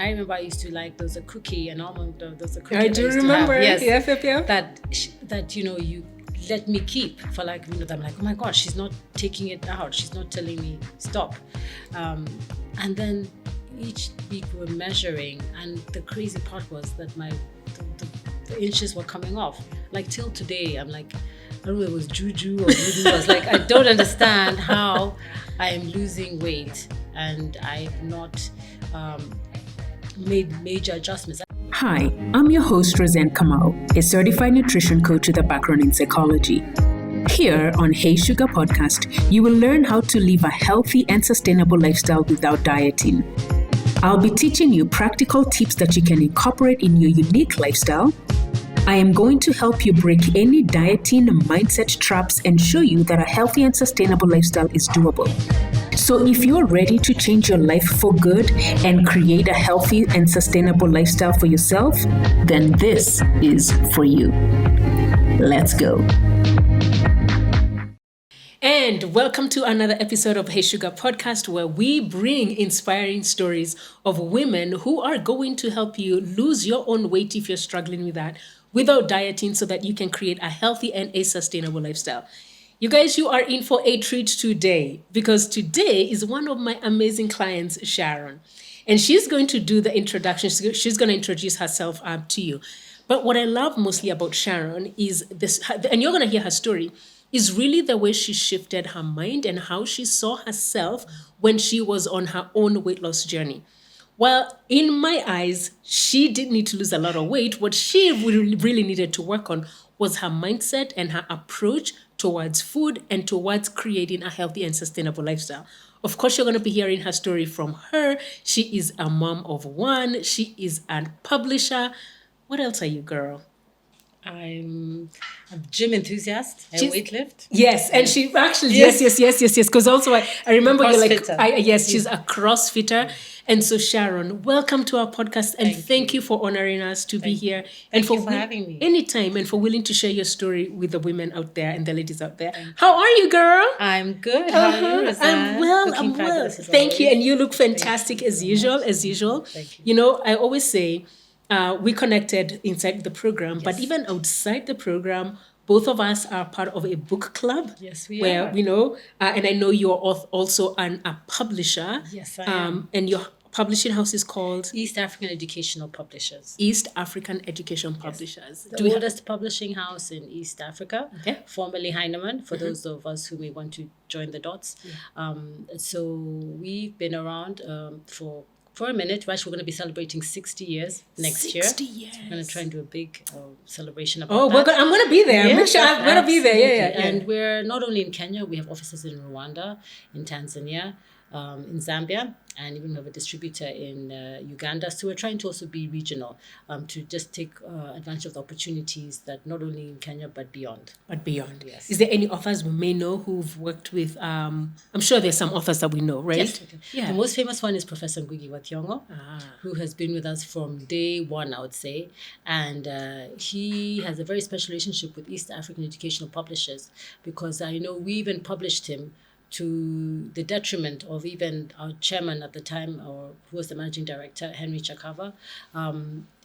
I remember I used to like there was a cookie, an almond. There was a cookie. I that do used remember. To have, yes, Yep. that you let me keep for like a minute. I'm like, oh my gosh, she's not taking it out. She's not telling me stop. And then each week we were measuring, and the crazy part was that the inches were coming off. Like till today, I'm like, I don't know if it was juju or voodoo. I was like, I don't understand how I am losing weight and I've not made major adjustments. Hi, I'm your host, Roseanne Kamau, a certified nutrition coach with a background in psychology. Here on Hey Sugar Podcast, you will learn how to live a healthy and sustainable lifestyle without dieting. I'll be teaching you practical tips that you can incorporate in your unique lifestyle. I am going to help you break any dieting mindset traps and show you that a healthy and sustainable lifestyle is doable. So if you're ready to change your life for good and create a healthy and sustainable lifestyle for yourself, then this is for you. Let's go. And welcome to another episode of Hey Sugar Podcast, where we bring inspiring stories of women who are going to help you lose your own weight if you're struggling with that, without dieting, so that you can create a healthy and a sustainable lifestyle. You guys, you are in for a treat today, because today is one of my amazing clients, Sharon. And she's going to do the introduction. She's going to introduce herself to you. But what I love mostly about Sharon is this, and you're going to hear her story, is really the way she shifted her mind and how she saw herself when she was on her own weight loss journey. Well, in my eyes, she didn't need to lose a lot of weight. What she really needed to work on was her mindset and her approach towards food and towards creating a healthy and sustainable lifestyle. Of course, you're going to be hearing her story from her. She is a mom of one. She is a publisher. What else are you, girl? I'm a gym enthusiast. I weightlift. Yes, and she actually yes. Because also I remember you're like she's a CrossFitter. And so Sharon, welcome to our podcast, and thank you for honoring us to be here. And for having me. Anytime, and for willing to share your story with the women out there and the ladies out there. How are you, girl? I'm good. How are you, Roseanne? I'm well. Thank you, and you look fantastic as usual. Thank you. You know, I always say, we connected inside the program, but even outside the program, both of us are part of a book club. Yes, we are. Where, and I know you're also a publisher. Yes, I am. And your publishing house is called? East African Educational Publishers. East African Education Publishers. The oldest publishing house in East Africa, formerly Heinemann, for those of us who may want to join the dots. Yeah. So we've been around for a minute. We're going to be celebrating 60 years next year. 60 years. So I'm going to try and do a big celebration about that. I'm going to be there. Yes, I'm going to be there. Yeah. And we're not only in Kenya, we have offices in Rwanda, in Tanzania, in Zambia, and even we have a distributor in Uganda. So we're trying to also be regional, to just take advantage of the opportunities that not only in Kenya but beyond. Yes. Is there any authors we may know who've worked with? I'm sure there's some authors that we know, right? Yes. Okay. Yeah. The most famous one is Professor Ngugi wa Thiong'o, who has been with us from day one, I would say, and he has a very special relationship with East African Educational Publishers, because I know we even published him to the detriment of even our chairman at the time, or who was the managing director, Henry Chakava,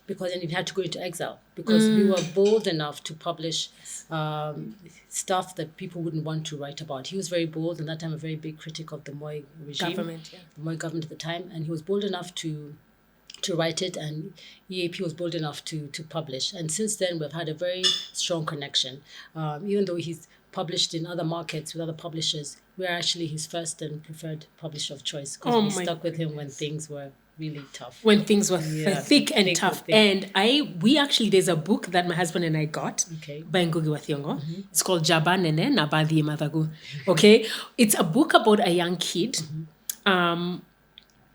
because then he had to go into exile because we were bold enough to publish stuff that people wouldn't want to write about. He was very bold, and that time a very big critic of the Moi regime, the Moi government at the time, and he was bold enough to write it, and EAP was bold enough to publish. And since then, we've had a very strong connection. Even though he's published in other markets with other publishers, we're actually his first and preferred publisher of choice, because we stuck with him when things were really tough. When things were thick and tough. And we actually, there's a book that my husband and I got by Ngugi wa Thiong'o. It's called Jaba Nene na Baadhi ya Mathagu. Okay? It's a book about a young kid. And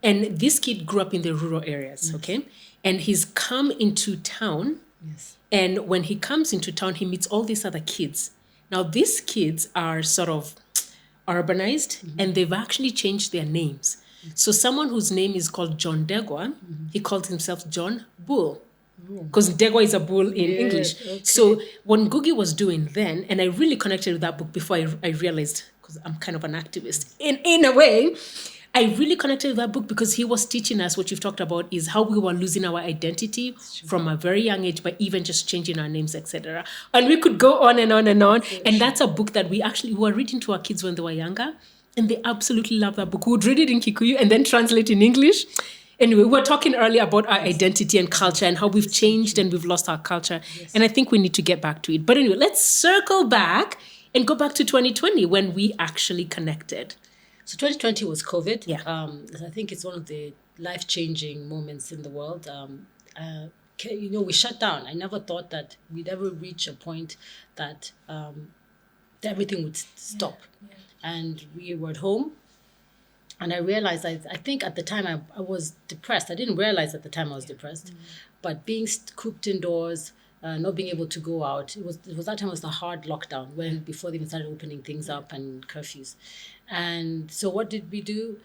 this kid grew up in the rural areas, okay? And he's come into town. Yes. And when he comes into town, he meets all these other kids. Now, these kids are sort of urbanized, and they've actually changed their names. So someone whose name is called John Degwa, he calls himself John Bull, because Degwa is a bull in English. Okay. So what Ngugi was doing then, and I really connected with that book before I realized, because I'm kind of an activist in a way, I really connected with that book because he was teaching us what you've talked about is how we were losing our identity from a very young age, but even just changing our names, etc. And we could go on and on and on. And that's a book that we were reading to our kids when they were younger, and they absolutely love that book. We would read it in Kikuyu and then translate in English. Anyway, we were talking earlier about our identity and culture and how we've changed and we've lost our culture. And I think we need to get back to it. But anyway, let's circle back and go back to 2020 when we actually connected. So 2020 was COVID. Yeah. I think it's one of the life-changing moments in the world. We shut down. I never thought that we'd ever reach a point that everything would stop. Yeah. And we were at home. And I realized, I think at the time I was depressed. I didn't realize at the time I was depressed. But being cooped indoors, not being able to go out, it was that time was the hard lockdown before they even started opening things up and curfews. And so what did we do?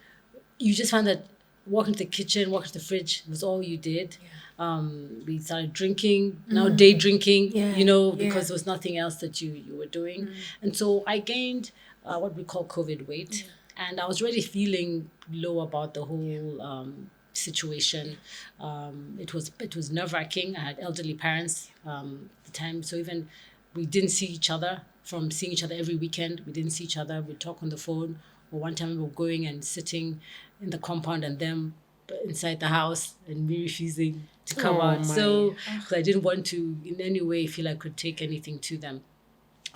You just found that walking to the kitchen, walking to the fridge was all you did. Yeah. We started drinking, now day drinking, because there was nothing else that you were doing. And so I gained what we call COVID weight. And I was really feeling low about the whole situation. It was nerve-wracking. I had elderly parents at the time. So even we didn't see each other. From seeing each other every weekend, we didn't see each other. We'd talk on the phone. Or one time we were going and sitting in the compound and them inside the house and me refusing to come out. So I didn't want to in any way feel I could take anything to them.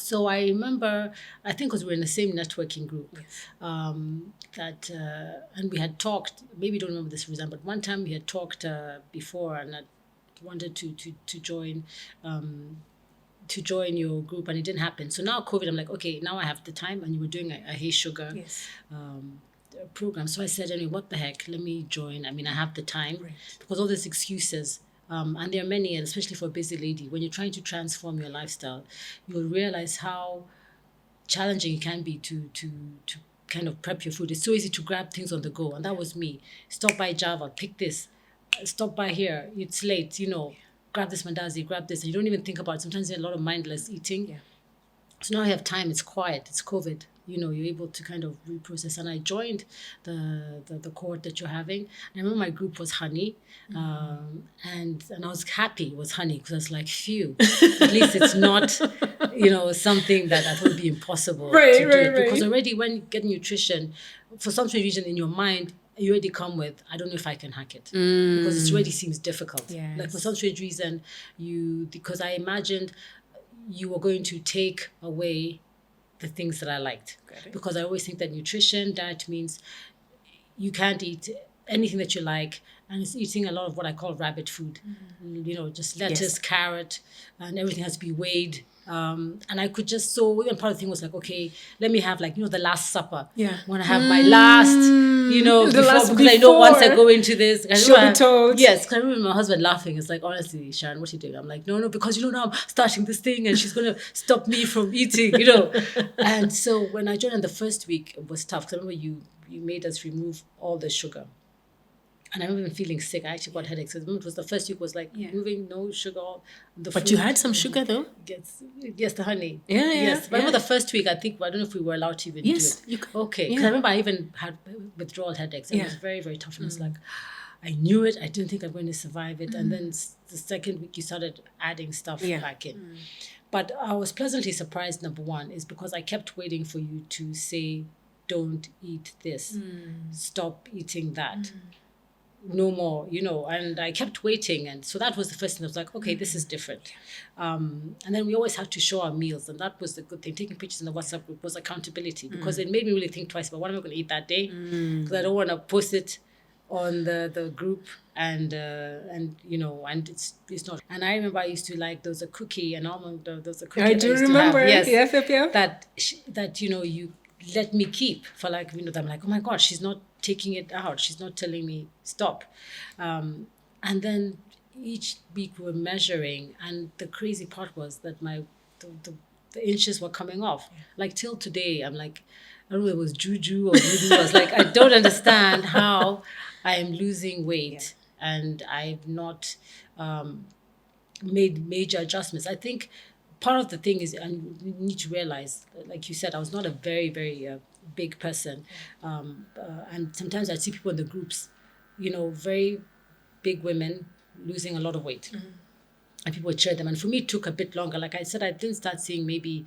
So I remember, I think because we were in the same networking group, and we had talked, maybe you don't remember this reason, but one time we had talked before and I wanted to join your group and it didn't happen. So now COVID, I'm like, okay, now I have the time, and you were doing a Hey Sugar program. So I said, anyway, what the heck, let me join. I mean, I have the time because all these excuses, and there are many, and especially for a busy lady, when you're trying to transform your lifestyle, you'll realize how challenging it can be to kind of prep your food. It's so easy to grab things on the go. And that was me. Stop by Java, pick this, stop by here, it's late, grab this mandazi, grab this. And you don't even think about it. Sometimes there's a lot of mindless eating. Yeah. So now I have time, it's quiet, it's COVID. You're able to kind of reprocess. And I joined the cohort that you're having. And I remember my group was honey. And I was happy it was honey because I was like, phew, at least it's not, something that I thought would be impossible to do. Because already when you get nutrition, for some reason in your mind, you already come with, I don't know if I can hack it. Because it already seems difficult. Yes. Like for some strange reason, because I imagined you were going to take away the things that I liked. Because I always think that nutrition, diet means you can't eat anything that you like, and it's eating a lot of what I call rabbit food. Just lettuce, carrot, and everything has to be weighed. And I could just, even part of the thing was like, okay, let me have the Last Supper. Yeah. When I have my last, because I know once I go into this, she'll be told. Yes, because I remember my husband laughing. It's like, honestly, Sharon, what are you doing? I'm like, no, because now I'm starting this thing and she's going to stop me from eating, And so when I joined in the first week, it was tough. Because I remember you made us remove all the sugar. And I remember feeling sick. I actually got headaches. I remember it was the first week was like moving, no sugar. But fruit. You had some sugar though? Yes, the honey. Yeah, yes. But I remember the first week, I don't know if we were allowed to even do it. Okay. Because I remember I even had withdrawal headaches. It was very, very tough. And I was like, I knew it. I didn't think I'm going to survive it. And then the second week, you started adding stuff back in. But I was pleasantly surprised, number one, is because I kept waiting for you to say, don't eat this. Stop eating that. No more, and I kept waiting. And so that was the first thing. I was like, okay, this is different. And then we always had to show our meals. And that was the good thing. Taking pictures in the WhatsApp group was accountability because it made me really think twice about what am I going to eat that day? Because I don't want to post it on the group and it's not. And I remember I used to like, there was a cookie, an almond, there was a cookie. I do remember. Yes. That you let me keep for I'm like, oh my God, she's not taking it out. She's not telling me stop. And then each week we're measuring, and the crazy part was that the inches were coming off. Like till today, I'm like, I don't know if it was juju or voodoo. I was like, I don't understand how I am losing weight and I've not made major adjustments. I think part of the thing is, and we need to realize, like you said, I was not a very, very big person. And sometimes I'd see people in the groups, very big women losing a lot of weight. And people would cheer them. And for me, it took a bit longer. Like I said, I didn't start seeing maybe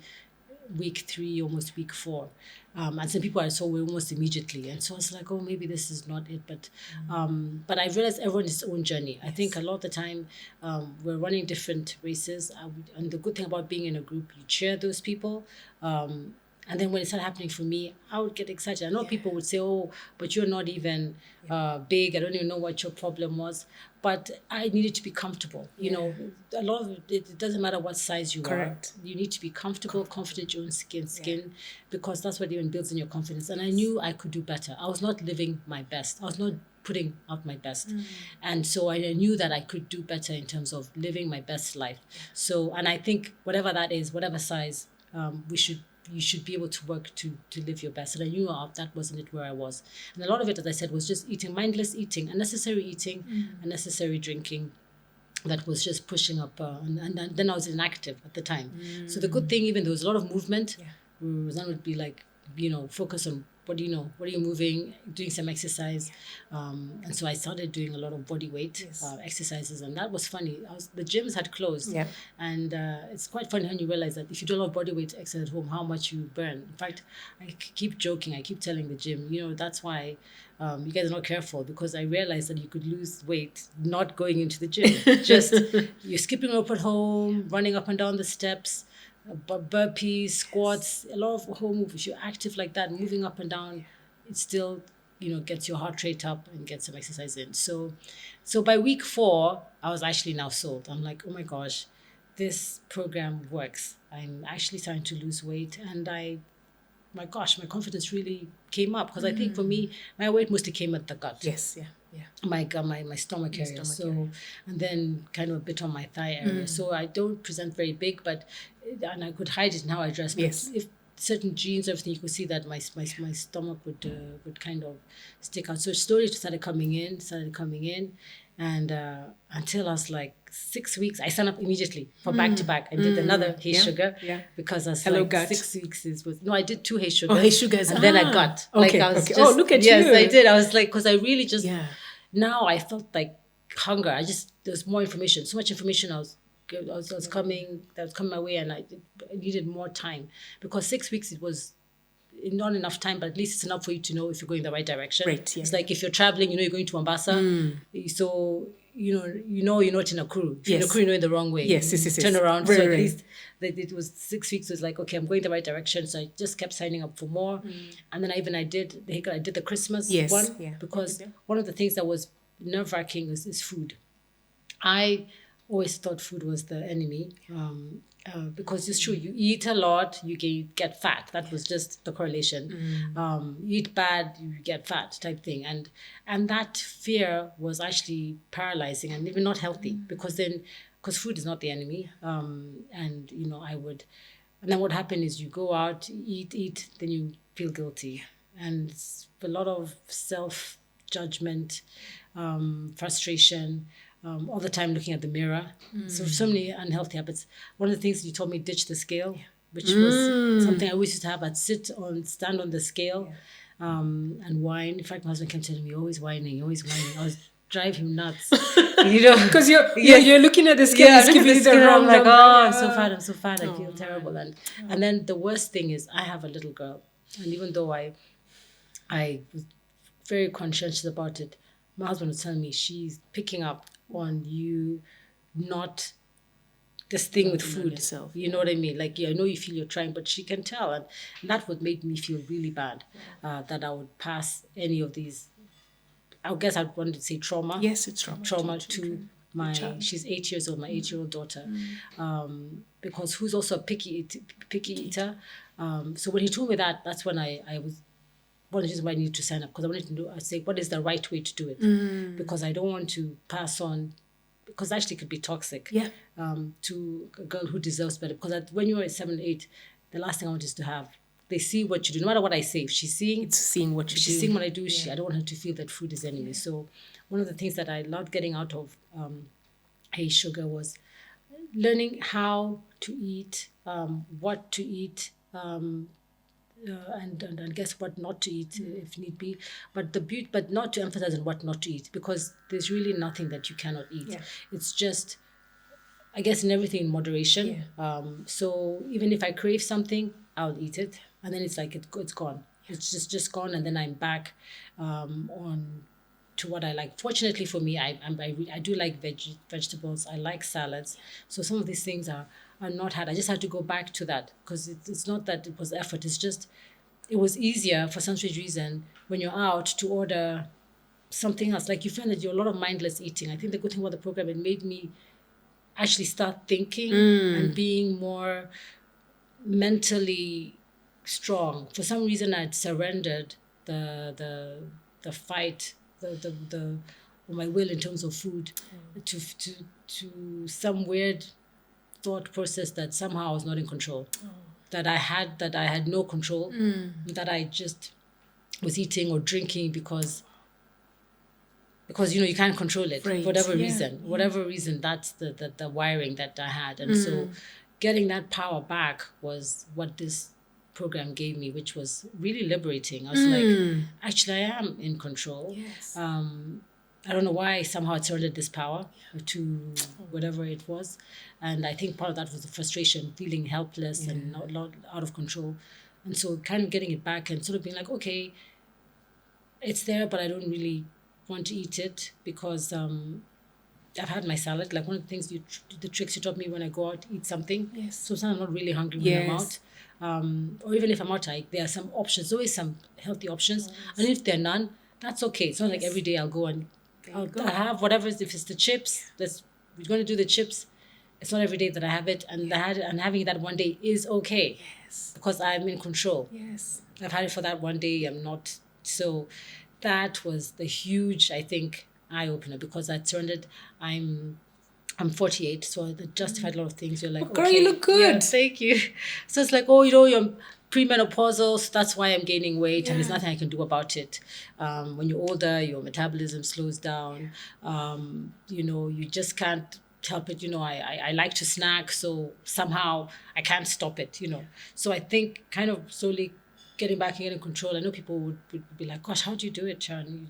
week 3, almost week 4. And some people I saw were almost immediately. And so I was like, oh, maybe this is not it. But I realized everyone has its own journey. I think a lot of the time we're running different races. And the good thing about being in a group, you cheer those people. And then when it started happening for me, I would get excited. I know people would say, oh, but you're not even big. I don't even know what your problem was. But I needed to be comfortable. A lot of it doesn't matter what size you Correct. are. You need to be comfortable, confident in your own skin, because that's what even builds in your confidence. And I knew I could do better. I was not living my best. I was not putting out my best. And so I knew that I could do better in terms of living my best life. So, and I think whatever that is, whatever size, you should be able to work to live your best. And I knew that wasn't it where I was. And a lot of it, as I said, was just eating, mindless eating, unnecessary drinking, that was just pushing up. And then I was inactive at the time. So the good thing, even there was a lot of movement, Rosanna would be like, focus on what are you moving, doing some exercise. And so I started doing a lot of body weight exercises, and that was funny. The gyms had closed, and it's quite funny when you realize that if you do a lot of body weight exercise at home, how much you burn. In fact, I keep joking, I keep telling the gym, that's why you guys are not careful, because I realized that you could lose weight not going into the gym. Just you're skipping rope at home, running up and down the steps, burpees, squats, a lot of home moves. If you're active like that, moving up and down, it still, gets your heart rate up and gets some exercise in. So by week 4, I was actually now sold. I'm like, oh my gosh, this program works. I'm actually starting to lose weight, and my confidence really came up, because I think for me, my weight mostly came at the gut. Yes, yeah. My stomach area. And then kind of a bit on my thigh area. So I don't present very big, and I could hide it in how I dress. But if certain genes, everything, you could see that my stomach would kind of stick out. So slowly it started coming in, and until I was like 6 weeks, I signed up immediately for back to back. I did another Hey Sugar, because I was Hello, like gut. 6 weeks I did 2 Hey Sugars. Oh, Hey Sugars. And then I got Okay, I was okay. just, Look at yes, you. I did. I was like, because I really just now I felt like hunger. There's more information, so much information that was coming my way, and I needed more time, because 6 weeks, it was not enough time, but at least it's enough for you to know if you're going the right direction. Right, yeah. It's like if you're traveling, you're going to Mombasa, so you're not in a crew. If you're in a crew, you're in the wrong way. Yes. Turn around. Right, so at right. least it was 6 weeks. It was like, okay, I'm going the right direction. So I just kept signing up for more, and then I did the Christmas one, because one of the things that was nerve-wracking is food. I always thought food was the enemy, because it's true. You eat a lot, you get fat. That was just the correlation. You eat bad, you get fat, type thing. And that fear was actually paralyzing and even not healthy, because food is not the enemy. And then what happened is you go out, eat, then you feel guilty, and it's a lot of self-judgment, frustration. All the time looking at the mirror. So many unhealthy habits. One of the things you told me, ditch the scale, which was something I always used to have. I'd stand on the scale, and whine. In fact, my husband kept telling me, you're always whining. I was drive him nuts. Because you're looking at the scale, it's giving you the wrong I'm like, number. I'm so fat, I feel terrible. And then the worst thing is, I have a little girl, and even though I was very conscientious about it, my husband was telling me, she's picking up on you, not this thing with food. Yourself, you know what I mean? Like, I know you feel you're trying, but she can tell. And that would make me feel really bad, that I would pass any of these. I guess I wanted to say trauma. Yes, it's trauma. To my child. She's 8 years old, my 8-year-old daughter, because who's also a picky eater. So when he told me that, that's when I was one of the reasons why I needed to sign up, because I wanted to say what is the right way to do it, because I don't want to pass on, because actually it could be toxic to a girl who deserves better. Because when you are 7, 8, the last thing I want is to have, they see what you do, no matter what I say. If she's seeing what you do. She's seeing what I do. I don't want her to feel that food is enemy. So one of the things that I loved getting out of Hey Sugar was learning how to eat, what to eat, and guess what not to eat if need be, but not to emphasize on what not to eat, because there's really nothing that you cannot eat. Yeah. It's just, I guess, in everything in moderation. So even if I crave something, I'll eat it, and then it's like it's gone. It's just gone, and then I'm back on to what I like. Fortunately for me, I do like vegetables. I like salads. So some of these things are not hard. I just had to go back to that, because it's not that it was effort. It's just it was easier for some strange reason when you're out to order something else. Like you find that you're a lot of mindless eating. I think the good thing about the program, it made me actually start thinking and being more mentally strong. For some reason, I'd surrendered the fight, the my will in terms of food, to some weird thought process that somehow I was not in control, that I had no control, that I just was eating or drinking because you can't control it Right. for whatever Yeah. reason. Whatever reason, that's the wiring that I had. And so getting that power back was what this program gave me, which was really liberating. I was like, actually, I am in control. Yes. I don't know why somehow I surrendered this power to whatever it was. And I think part of that was the frustration, feeling helpless and not out of control. And so kind of getting it back and sort of being like, okay, it's there, but I don't really want to eat it because I've had my salad. Like one of the things the tricks you taught me when I go out, eat something. Yes. So sometimes I'm not really hungry when I'm out. Or even if I'm out, there are some options. There's always some healthy options. And if there are none, that's okay. It's not like every day I'll go and I'll have whatever. If it's the chips, we're going to do the chips. It's not every day that I have it, and having that one day is okay. Yes. Because I'm in control. Yes. I've had it for that one day. I'm not. So that was the huge, I think, eye opener, because I surrendered. I'm 48, so that justified a lot of things. You're like, Girl, okay, you look good. yeah, thank you. So it's like, oh, you're premenopausal, so that's why I'm gaining weight, and there's nothing I can do about it. When you're older, your metabolism slows down. You just can't help it. I like to snack, so somehow I can't stop it. So I think kind of slowly getting back and getting control. I know people would be like, gosh, how do you do it, Sharon?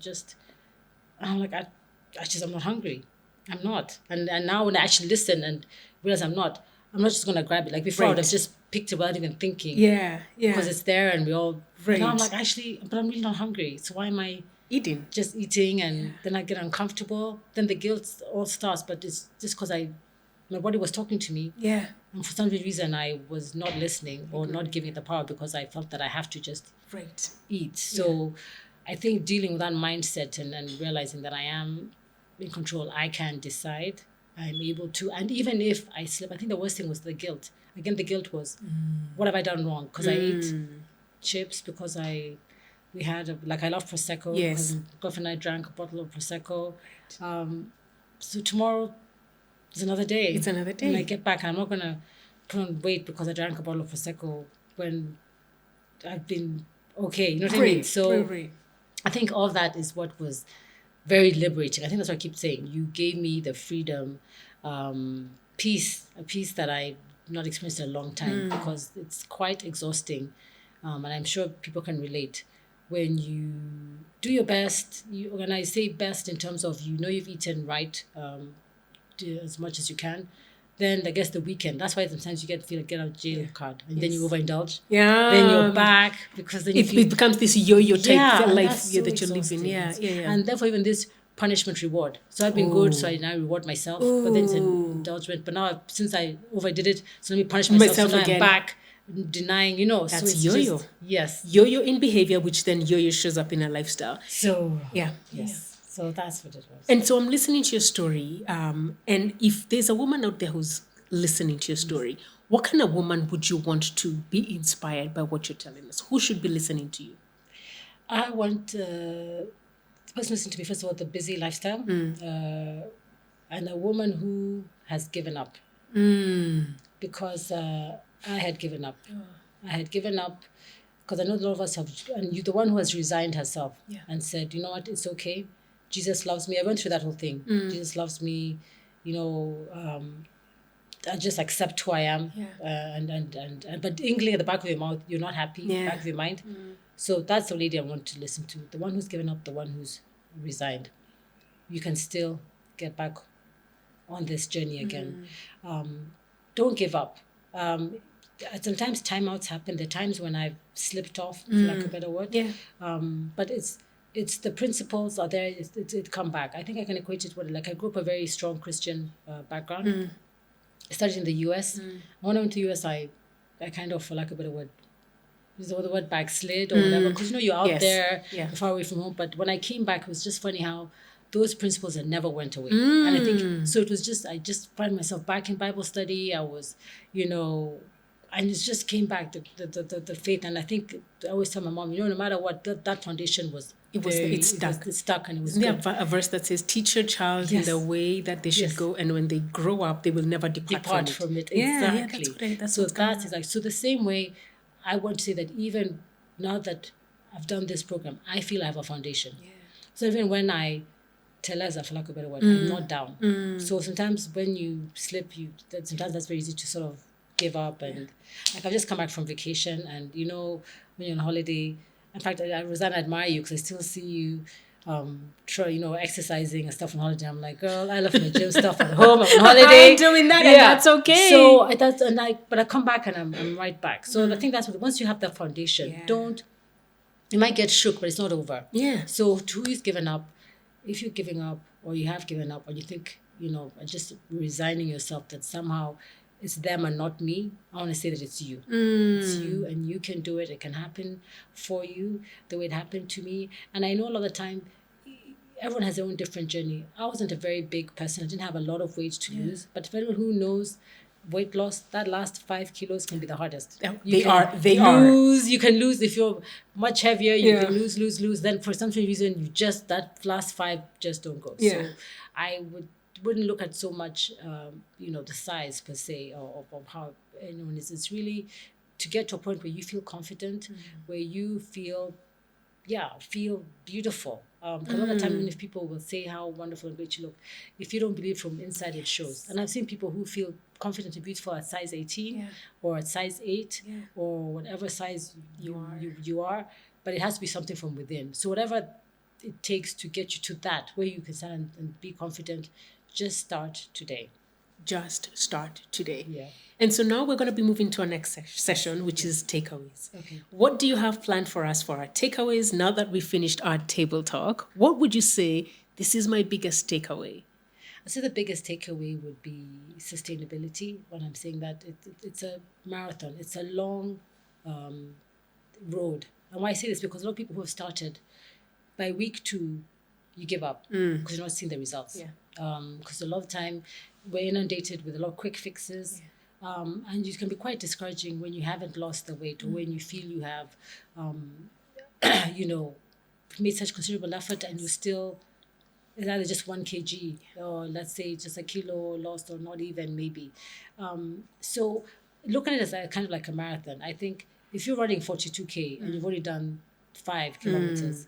And I'm like, I'm not hungry. I'm not. And now when I actually listen and realize I'm not just going to grab it. Like before, I would have just picked it without even thinking. Yeah. Because it's there and we all... Right. Now I'm like, actually, but I'm really not hungry. So why am I Eating? just eating? And then I get uncomfortable. Then the guilt all starts. But it's just because my body was talking to me. Yeah. And for some reason, I was not listening or not giving it the power, because I felt that I have to just eat. So I think dealing with that mindset and realizing that I am in control, I can decide, I'm able to. And even if I slip, I think the worst thing was the guilt. Again, the guilt was, what have I done wrong? Because I ate chips, because I love Prosecco. Yes. Because my girlfriend and I drank a bottle of Prosecco. So tomorrow is another day. It's another day. When I get back, I'm not going to put on weight because I drank a bottle of Prosecco when I've been okay. You know what I mean? So I think all that is what was very liberating. I think that's what I keep saying. You gave me the freedom, peace, a peace that I've not experienced in a long time, because it's quite exhausting. And I'm sure people can relate. When you do your best, when I say best in terms of you've eaten right, do as much as you can, then I guess the weekend. That's why sometimes you get out of jail card, and then you overindulge. Yeah. Then you're back, because then it becomes this yo-yo type life so that you're living. Yeah. And therefore, even this punishment reward. So I've been good, so I now reward myself. But then it's an indulgence. But now, since I overdid it, so let me punish myself. So now again. I'm back denying. That's so yo-yo. Yes. Yo-yo in behavior, which then yo-yo shows up in a lifestyle. So yes. Yeah. So that's what it was. And so I'm listening to your story. And if there's a woman out there who's listening to your story, what kind of woman would you want to be inspired by what you're telling us? Who should be listening to you? I want the person listening to me, first of all, the busy lifestyle, and a woman who has given up. Because I had given up. I had given up because I know a lot of us have, and you're the one who has resigned herself and said, you know what, it's okay. Jesus loves me. I went through that whole thing. Jesus loves me. just accept who I am. Yeah. And but inkling at the back of your mouth, you're not happy, Yeah. back of your mind. So that's the lady I want to listen to. The one who's given up, the one who's resigned. You can still get back on this journey again. Don't give up. Sometimes timeouts happen. There are times when I've slipped off, for lack of a better word. Yeah. But it's the principles are there. It come back. I think I can equate it with, like, I grew up a very strong Christian background. I studied in the U.S. When I went to the U.S., I kind of, for lack of a better word, use the word backslid or whatever, because you're out Yes. there, Yeah. you're far away from home. But when I came back, it was just funny how those principles had never went away. And I think so. It was just, I just find myself back in Bible study. I was, and it just came back, the faith. And I think I always tell my mom, no matter what, that foundation was. It's stuck. It's stuck, and it was Isn't good. there a verse that says, "Teach your child in Yes. the way that they should Yes. go, and when they grow up, they will never depart From it. Yeah, Exactly. that's So what's going that is like, so the same way, I want to say that even now that I've done this program, I feel I have a foundation. So even when I tell us, for lack of a better word, I'm not down. So sometimes when you slip, sometimes that's very easy to sort of give up. And like, I've just come back from vacation, and when you're on holiday, in fact, Rosanna, I admire you because I still see you exercising and stuff on holiday. I'm like, girl, I left my gym stuff at home. I'm on holiday. I'm doing that, and that's okay. So but I come back and I'm right back. So I think that's what, once you have that foundation, you might get shook, but it's not over. Yeah. So to who's given up, if you're giving up or you have given up, or you think, just resigning yourself that somehow it's them and not me, I want to say that it's you. It's you, and you can do it. It can happen for you the way it happened to me. And I know a lot of the time, everyone has their own different journey. I wasn't a very big person. I didn't have a lot of weight to lose. But for anyone who knows weight loss, that last 5 kilos can be the hardest. They are. You can lose if you're much heavier. You can lose. Then for some reason, that last 5 just don't go. Yeah. So I wouldn't look at so much, the size per se, or how anyone is. It's really to get to a point where you feel confident, where you feel beautiful. Because a lot of the time, even if people will say how wonderful and great you look, if you don't believe from inside, it shows. And I've seen people who feel confident and beautiful at size 18 or at size 8 or whatever size you are, but it has to be something from within. So whatever it takes to get you to that, where you can stand and be confident, just start today. Just start today. Yeah. And so now we're going to be moving to our next session, which is takeaways. Okay. What do you have planned for us for our takeaways now that we finished our table talk? What would you say, this is my biggest takeaway? I say the biggest takeaway would be sustainability. When I'm saying that, it's a marathon. It's a long road. And why I say this, because a lot of people who have started, by week 2, you give up because you're not seeing the results. Because a lot of the time, we're inundated with a lot of quick fixes. And it can be quite discouraging when you haven't lost the weight, or when you feel you have, made such considerable effort and you still, it's either just 1 kg or let's say just a kilo lost, or not even maybe. So look at it as kind of like a marathon. I think if you're running 42K and you've already done 5 kilometers,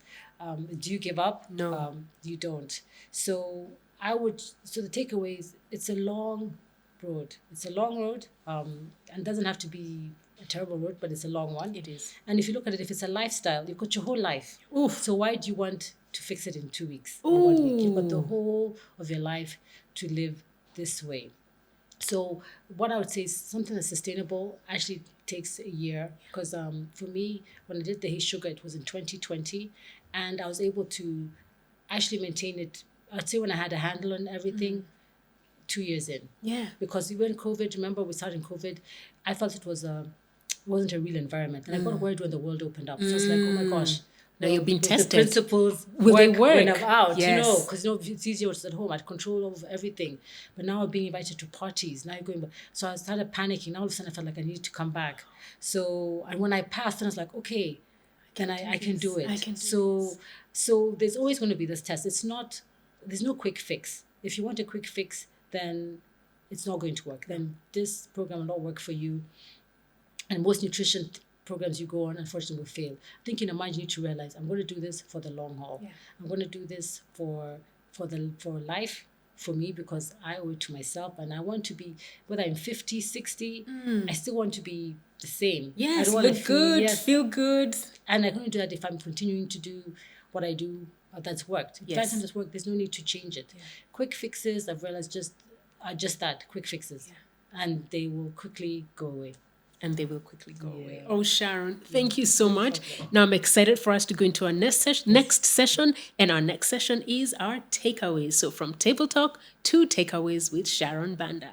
do you give up? No. You don't. So the takeaway is, it's a long road. It's a long road, and doesn't have to be a terrible road, but it's a long one. It is. And if you look at it, if it's a lifestyle, you've got your whole life. Oof. So why do you want to fix it in 2 weeks or 1 week? You've got the whole of your life to live this way. So what I would say is something that's sustainable actually takes a year, because for me, when I did the Hey Sugar, it was in 2020, and I was able to actually maintain it. I'd say when I had a handle on everything, 2 years in. Yeah. Because when COVID, remember we started in COVID, I felt it wasn't a real environment. And I got worried when the world opened up. So I was like, oh my gosh. Now you're being tested. The principles Will they work? when I'm out, Yes. because it's easier at home. I had control over everything. But now I'm being invited to parties. Now you're going back. So I started panicking. Now all of a sudden I felt like I needed to come back. So, and when I passed, then I was like, okay, then I can do it. I can do So there's always going to be this test. There's no quick fix. If you want a quick fix, then it's not going to work. Then this program will not work for you. And most nutrition programs you go on, unfortunately, will fail. I think in your mind, you need to realize, I'm going to do this for the long haul. Yeah. I'm going to do this for life. for me because I owe it to myself, and I want to be, whether I'm 50, 60, I still want to be the same. I Yes, don't want to look good, feel good. and I can only do that if I'm continuing to do what I do that's worked. If Yes. something that's worked, there's no need to change it. Quick fixes, I've realized, are just that, quick fixes. And they will quickly go away. And they will quickly go away. Oh, Sharon, thank you so much. Now I'm excited for us to go into our next session. And our next session is our takeaways. So from table talk to takeaways with Sharon Banda.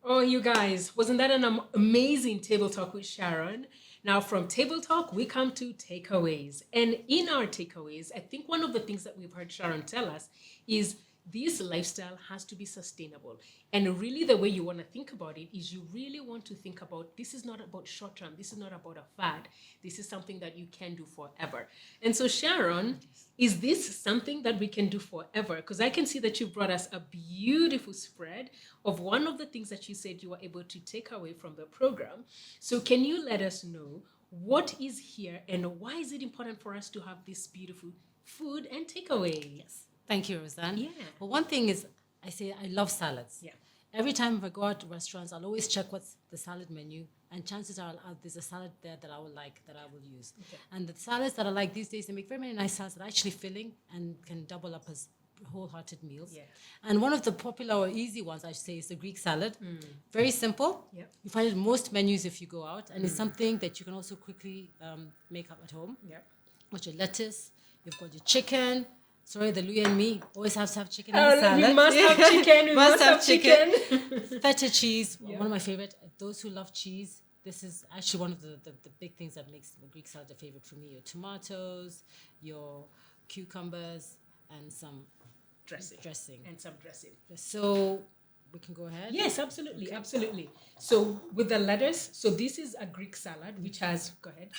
Oh, you guys, wasn't that an amazing table talk with Sharon? Now, from table talk, we come to takeaways. And in our takeaways, I think one of the things that we've heard Sharon tell us is this lifestyle has to be sustainable. And really, the way you want to think about it is you really want to think about this is not about short term, this is not about a fad, this is something that you can do forever. And so, Sharon, is this something that we can do forever? Because I can see that you brought us a beautiful spread of one of the things that you said you were able to take away from the program. So, can you let us know what is here and why is it important for us to have this beautiful food and takeaway? Yes. Thank you, Roseanne. Yeah. Well, one thing is, I say I love salads. Yeah. Every time I go out to restaurants, I'll always check what's the salad menu, and chances are there's a salad there that I will like, that I will use. Okay. And the salads that I like these days, they make very many nice salads that are actually filling and can double up as wholehearted meals. Yeah. And one of the popular or easy ones, I should say, is the Greek salad. Very simple. Yep. You find it in most menus if you go out, and it's something that you can also quickly make up at home. Yep. With your lettuce, you've got your chicken. Sorry, the Louis and me always have to have chicken in the salad. We must have chicken. We must have chicken. Feta cheese, one of my favorite. Those who love cheese, this is actually one of the big things that makes the Greek salad a favorite for me. Your tomatoes, your cucumbers, and some dressing. And some dressing. So we can go ahead. Yes, absolutely, okay. Absolutely. So with the lettuce, so this is a Greek salad which has, go ahead.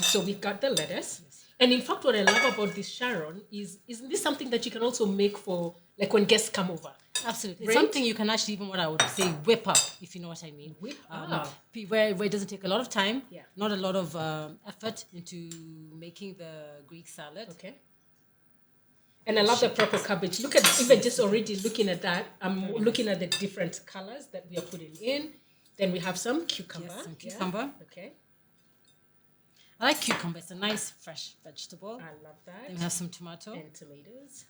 So we've got the lettuce. Yes. And in fact, what I love about this, Sharon, isn't this something that you can also make for, like, when guests come over? Absolutely. Right? It's something you can actually, even what I would say, whip up, if you know what I mean. Whip up. Where it doesn't take a lot of time, not a lot of effort into making the Greek salad. Okay. And I love the purple cabbage. Look at, even just already looking at that, I'm looking at the different colors that we are putting in. Then we have some cucumber. Yes, some cucumber. Yeah. Okay. I like cucumber. It's a nice fresh vegetable. I love that. Then we have some tomato. And tomatoes.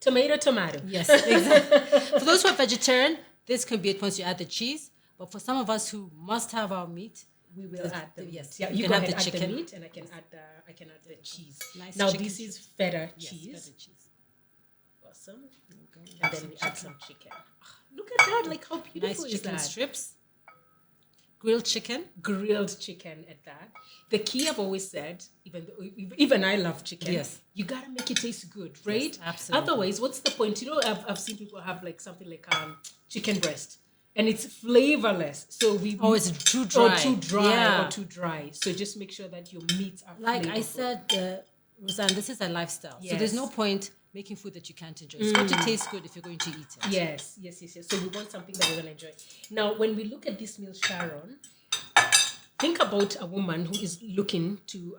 Tomato. Yes, exactly. For those who are vegetarian, this can be it once you add the cheese. But for some of us who must have our meat, we will add the yes. Yeah, you can add the chicken. Add the meat, and I can add the cheese. Nice now chicken this is feta cheese. Yes, feta cheese. Awesome. And then we add some chicken. Look at that! Like, how beautiful nice is chicken that? Strips. Grilled chicken at that. The key I've always said, even I love chicken. Yes. You gotta make it taste good, right? Yes, absolutely. Otherwise, what's the point? You know, I've seen people have like something like chicken breast, and it's flavorless. So it's too dry. Or too dry. So just make sure that your meats are like flavorful. I said, Roseanne, this is a lifestyle. Yes. So there's no point making food that you can't enjoy. It's got to taste good if you're going to eat it. Yes. So we want something that we're going to enjoy. Now, when we look at this meal, Sharon, think about a woman who is looking to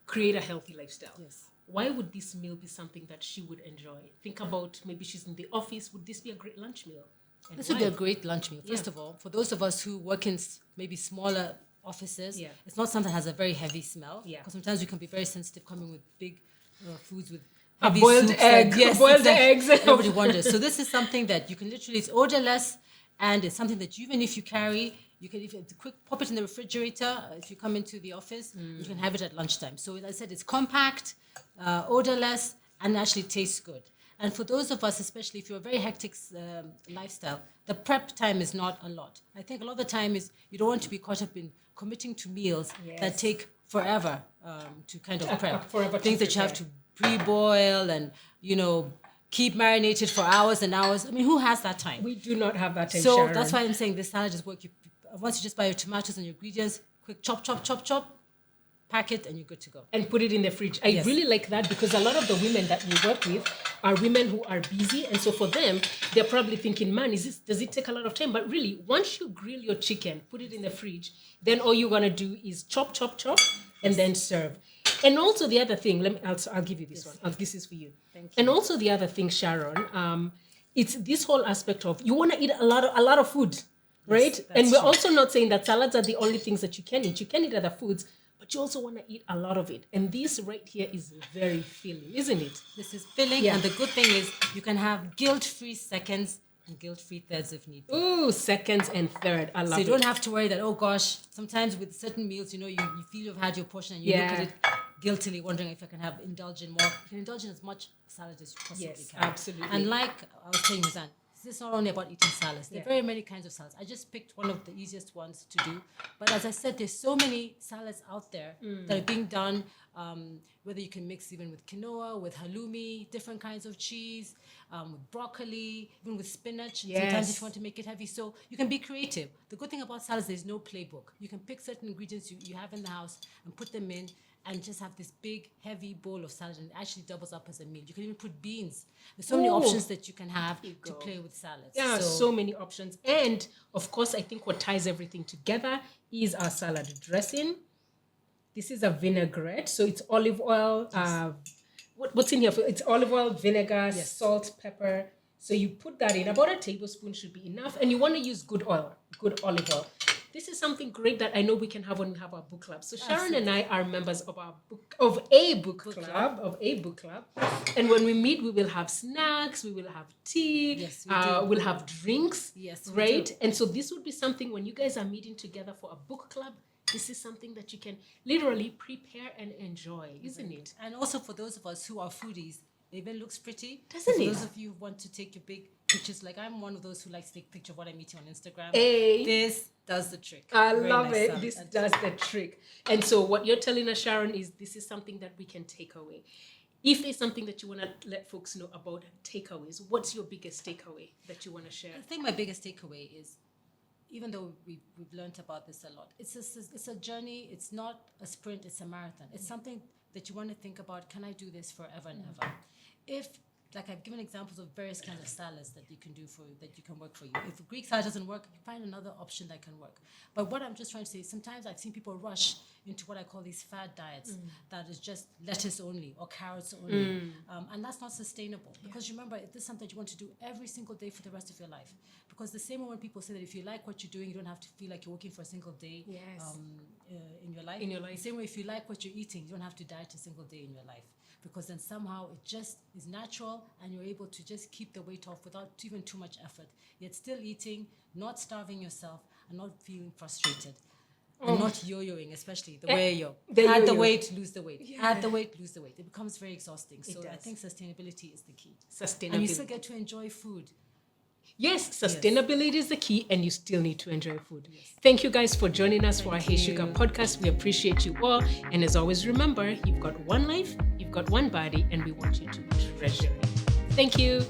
create a healthy lifestyle. Yes. Why would this meal be something that she would enjoy? Think about maybe she's in the office. Would this be a great lunch meal? And this would be a great lunch meal. First of all, for those of us who work in maybe smaller offices, it's not something that has a very heavy smell. Yeah. Because sometimes we can be very sensitive coming with big foods with boiled egg. Yes, boiled eggs. Nobody wonders. So this is something that you can literally, it's odorless, and it's something that even if you carry, you can pop it in the refrigerator. If you come into the office, you can have it at lunchtime. So as I said, it's compact, odorless, and actually tastes good. And for those of us, especially if you're a very hectic lifestyle, the prep time is not a lot. I think a lot of the time is you don't want to be caught up in committing to meals that take forever to kind of prep. Things that you have to pre-boil and, keep marinated for hours and hours. I mean, who has that time? We do not have that time, So Sharon. that's why I'm saying this salad is work. Once you just buy your tomatoes and your ingredients, quick chop, pack it, and you're good to go. And put it in the fridge. I really like that because a lot of the women that we work with are women who are busy. And so for them, they're probably thinking, man, does it take a lot of time? But really, once you grill your chicken, put it in the fridge, then all you're going to do is chop, and then serve. And also the other thing, I'll give you this one. This is for you. Thank you. And also the other thing, Sharon, it's this whole aspect of you want to eat a lot of food, right? that's And we're true. also not saying that salads are the only things that you can eat. You can eat other foods, but you also want to eat a lot of it. And this right here is very filling, isn't it? This is filling, Yeah. and the good thing is you can have guilt-free seconds and guilt-free thirds if need be. Ooh, seconds and third. I love So you it. don't have to worry that, oh gosh, sometimes with certain meals, you feel you've had your portion and you look at Yeah. it guiltily, wondering if I can indulge in more. You can indulge in as much salad as you possibly Yes, can. absolutely. And like I was telling Mizan, this is not only about eating salads. There are very many kinds of salads. I just picked one of the easiest ones to do. But as I said, there's so many salads out there that are being done, whether you can mix even with quinoa, with halloumi, different kinds of cheese, with broccoli, even with spinach. Yes. Sometimes if you want to make it heavy. So you can be creative. The good thing about salads, there's no playbook. You can pick certain ingredients you have in the house and put them in and just have this big, heavy bowl of salad, and it actually doubles up as a meal. You can even put beans. There's so many Ooh. options that you can have you to go. play with salads. Yeah, so many options. And of course, I think what ties everything together is our salad dressing. This is a vinaigrette, so it's olive oil. What's in here? It's olive oil, vinegar, salt, pepper. So you put that in. About a tablespoon should be enough. And you want to use good oil, good olive oil. This is something great that I know we can have when we have our book club. So Sharon and I are members of a book club. And when we meet, we will have snacks, we will have tea, Yes, we do. we'll have drinks. Yes, we right? do. And so this would be something when you guys are meeting together for a book club. This is something that you can literally prepare and enjoy, isn't it? And also for those of us who are foodies, it even looks pretty. Doesn't for it? those of you who want to take your big pictures, like I'm one of those who likes to take a picture of what I'm eating on Instagram. Hey. This does the trick. I Very love nice it. salad. This And does the trick. And so what you're telling us, Sharon, is this is something that we can take away. If there's something that you want to let folks know about takeaways, what's your biggest takeaway that you want to share? I think my biggest takeaway is, even though we've learned about this a lot, it's a journey. It's not a sprint, it's a marathon. It's something that you want to think about, can I do this forever and ever? If, like I've given examples of various kinds of salads that you can do that you can work for you. If a Greek salad doesn't work, you find another option that can work. But what I'm just trying to say is sometimes I've seen people rush into what I call these fad diets that is just lettuce only or carrots only. And that's not sustainable, because remember, this is something you want to do every single day for the rest of your life. Because the same way when people say that if you like what you're doing, you don't have to feel like you're working for a single day in your life. In your life. The same way if you like what you're eating, you don't have to diet a single day in your life. Because then somehow it just is natural and you're able to just keep the weight off without even too much effort. Yet still eating, not starving yourself, and not feeling frustrated. And not yo-yoing, especially the way yo. the Add the yo-yo. weight, lose the weight. Add the weight, lose the weight. It becomes very exhausting. So I does. think sustainability is the key. Sustainability. And you still get to enjoy food. Yes, sustainability is the key, and you still need to enjoy food. Thank you guys for joining us for our Hey Sugar podcast. We appreciate you all. And as always, remember, you've got one life, you've got one body, and we want you to treasure it. Thank you.